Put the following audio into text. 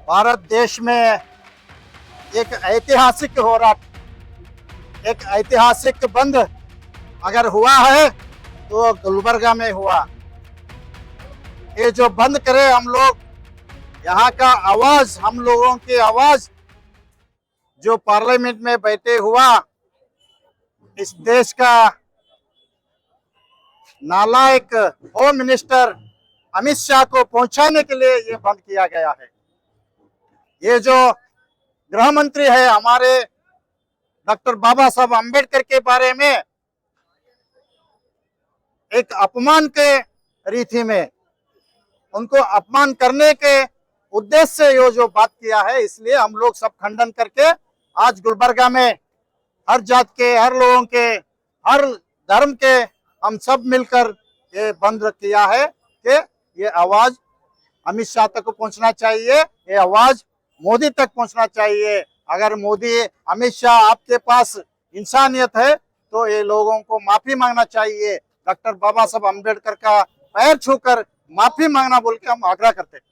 भारत देश में एक ऐतिहासिक हो रहा, एक ऐतिहासिक बंद अगर हुआ है तो गुलबर्गा में हुआ। ये जो बंद करे हम लोग, यहाँ का आवाज, हम लोगों की आवाज जो पार्लियामेंट में बैठे हुआ, इस देश का नालायक होम मिनिस्टर अमित शाह को पहुंचाने के लिए ये बंद किया गया है। ये जो गृह मंत्री है हमारे डॉक्टर बाबा साहब अम्बेडकर के बारे में एक अपमान के रीति में उनको अपमान करने के उद्देश्य से ये जो बात किया है, इसलिए हम लोग सब खंडन करके आज गुलबर्गा में हर जात के, हर लोगों के, हर धर्म के हम सब मिलकर ये बंद किया है कि ये आवाज अमित शाह तक पहुंचना चाहिए, ये आवाज मोदी तक पहुंचना चाहिए। अगर मोदी, अमित शाह आपके पास इंसानियत है तो ये लोगों को माफी मांगना चाहिए, डॉक्टर बाबा साहब अम्बेडकर का पैर छूकर माफी मांगना बोल के हम आग्रह करते हैं।